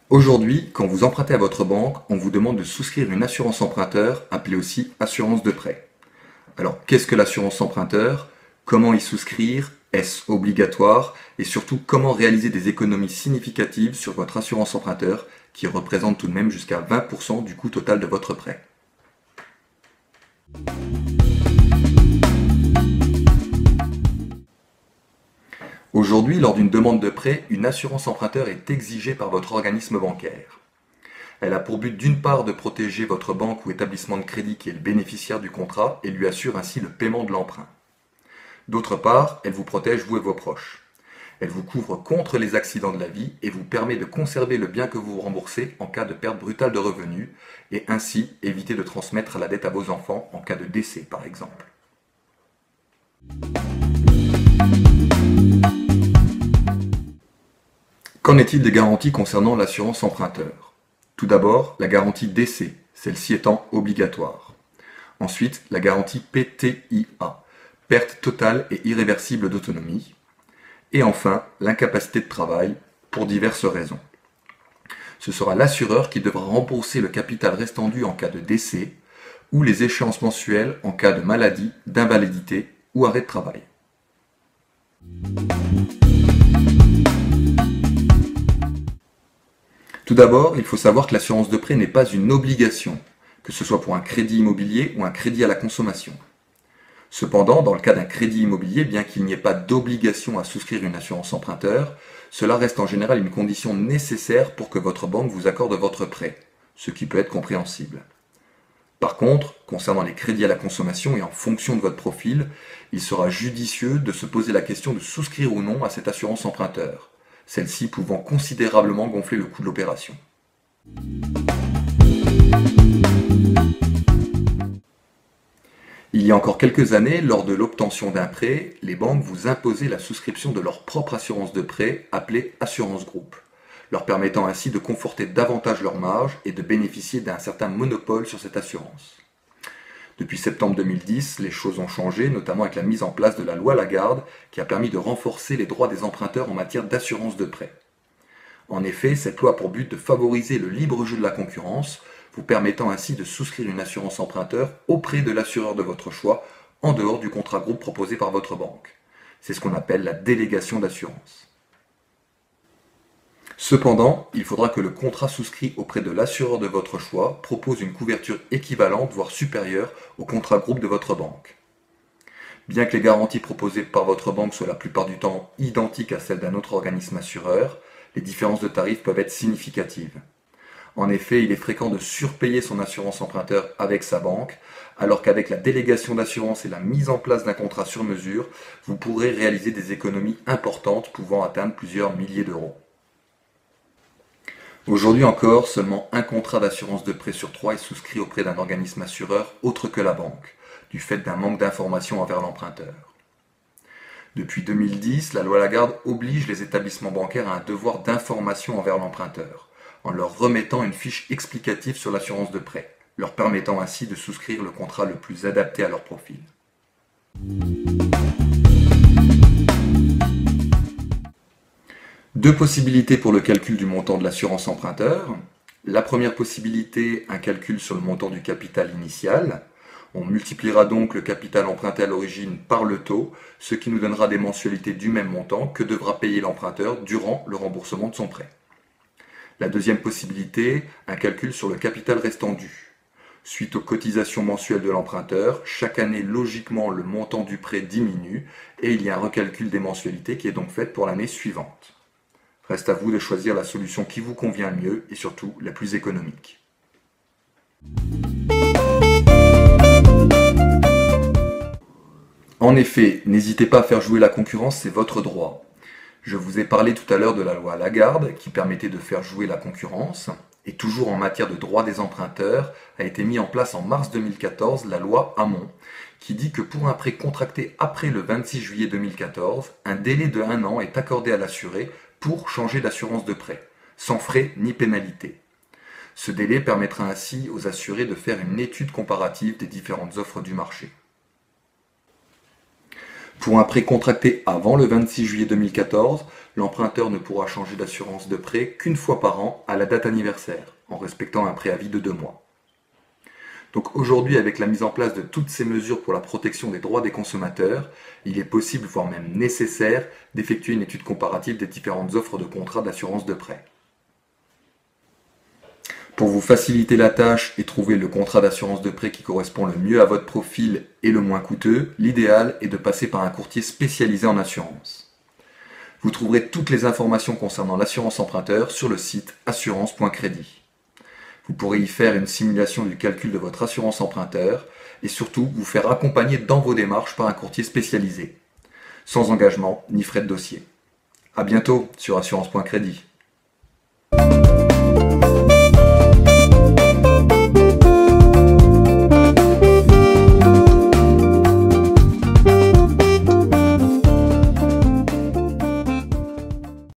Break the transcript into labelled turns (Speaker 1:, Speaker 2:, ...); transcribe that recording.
Speaker 1: Aujourd'hui, quand vous empruntez à votre banque, on vous demande de souscrire une assurance emprunteur, appelée aussi assurance de prêt. Alors, qu'est-ce que l'assurance emprunteur? Comment y souscrire? Est-ce obligatoire? Et surtout, comment réaliser des économies significatives sur votre assurance emprunteur, qui représente tout de même jusqu'à 20% du coût total de votre prêt? Aujourd'hui, lors d'une demande de prêt, une assurance emprunteur est exigée par votre organisme bancaire. Elle a pour but d'une part de protéger votre banque ou établissement de crédit qui est le bénéficiaire du contrat et lui assure ainsi le paiement de l'emprunt. D'autre part, elle vous protège vous et vos proches. Elle vous couvre contre les accidents de la vie et vous permet de conserver le bien que vous remboursez en cas de perte brutale de revenus et ainsi éviter de transmettre la dette à vos enfants en cas de décès par exemple. Qu'en est-il des garanties concernant l'assurance emprunteur? Tout d'abord, la garantie décès, celle-ci étant obligatoire. Ensuite, la garantie PTIA, perte totale et irréversible d'autonomie. Et enfin, l'incapacité de travail pour diverses raisons. Ce sera l'assureur qui devra rembourser le capital restant dû en cas de décès ou les échéances mensuelles en cas de maladie, d'invalidité ou arrêt de travail. Tout d'abord, il faut savoir que l'assurance de prêt n'est pas une obligation, que ce soit pour un crédit immobilier ou un crédit à la consommation. Cependant, dans le cas d'un crédit immobilier, bien qu'il n'y ait pas d'obligation à souscrire une assurance emprunteur, cela reste en général une condition nécessaire pour que votre banque vous accorde votre prêt, ce qui peut être compréhensible. Par contre, concernant les crédits à la consommation et en fonction de votre profil, il sera judicieux de se poser la question de souscrire ou non à cette assurance emprunteur, celle-ci pouvant considérablement gonfler le coût de l'opération. Il y a encore quelques années, lors de l'obtention d'un prêt, les banques vous imposaient la souscription de leur propre assurance de prêt, appelée assurance groupe, leur permettant ainsi de conforter davantage leur marge et de bénéficier d'un certain monopole sur cette assurance. Depuis septembre 2010, les choses ont changé, notamment avec la mise en place de la loi Lagarde, qui a permis de renforcer les droits des emprunteurs en matière d'assurance de prêt. En effet, cette loi a pour but de favoriser le libre jeu de la concurrence, vous permettant ainsi de souscrire une assurance emprunteur auprès de l'assureur de votre choix, en dehors du contrat groupe proposé par votre banque. C'est ce qu'on appelle la délégation d'assurance. Cependant, il faudra que le contrat souscrit auprès de l'assureur de votre choix propose une couverture équivalente, voire supérieure, au contrat groupe de votre banque. Bien que les garanties proposées par votre banque soient la plupart du temps identiques à celles d'un autre organisme assureur, les différences de tarifs peuvent être significatives. En effet, il est fréquent de surpayer son assurance emprunteur avec sa banque, alors qu'avec la délégation d'assurance et la mise en place d'un contrat sur mesure, vous pourrez réaliser des économies importantes pouvant atteindre plusieurs milliers d'euros. Aujourd'hui encore, seulement un contrat d'assurance de prêt sur 3 est souscrit auprès d'un organisme assureur autre que la banque, du fait d'un manque d'information envers l'emprunteur. Depuis 2010, la loi Lagarde oblige les établissements bancaires à un devoir d'information envers l'emprunteur, en leur remettant une fiche explicative sur l'assurance de prêt, leur permettant ainsi de souscrire le contrat le plus adapté à leur profil. Deux possibilités pour le calcul du montant de l'assurance emprunteur. La première possibilité, un calcul sur le montant du capital initial. On multipliera donc le capital emprunté à l'origine par le taux, ce qui nous donnera des mensualités du même montant que devra payer l'emprunteur durant le remboursement de son prêt. La deuxième possibilité, un calcul sur le capital restant dû. Suite aux cotisations mensuelles de l'emprunteur, chaque année, logiquement, le montant du prêt diminue et il y a un recalcul des mensualités qui est donc fait pour l'année suivante. Reste à vous de choisir la solution qui vous convient le mieux et surtout la plus économique. En effet, n'hésitez pas à faire jouer la concurrence, c'est votre droit. Je vous ai parlé tout à l'heure de la loi Lagarde qui permettait de faire jouer la concurrence. Et toujours en matière de droit des emprunteurs, a été mis en place en mars 2014 la loi Hamon, qui dit que pour un prêt contracté après le 26 juillet 2014, un délai de 1 an est accordé à l'assuré pour changer d'assurance de prêt, sans frais ni pénalité. Ce délai permettra ainsi aux assurés de faire une étude comparative des différentes offres du marché. Pour un prêt contracté avant le 26 juillet 2014, l'emprunteur ne pourra changer d'assurance de prêt qu'une fois par an à la date anniversaire, en respectant un préavis de 2 mois. Donc aujourd'hui, avec la mise en place de toutes ces mesures pour la protection des droits des consommateurs, il est possible, voire même nécessaire, d'effectuer une étude comparative des différentes offres de contrats d'assurance de prêt. Pour vous faciliter la tâche et trouver le contrat d'assurance de prêt qui correspond le mieux à votre profil et le moins coûteux, l'idéal est de passer par un courtier spécialisé en assurance. Vous trouverez toutes les informations concernant l'assurance emprunteur sur le site assurance.crédit. Vous pourrez y faire une simulation du calcul de votre assurance emprunteur et surtout vous faire accompagner dans vos démarches par un courtier spécialisé, sans engagement ni frais de dossier. À bientôt sur assurance.crédit.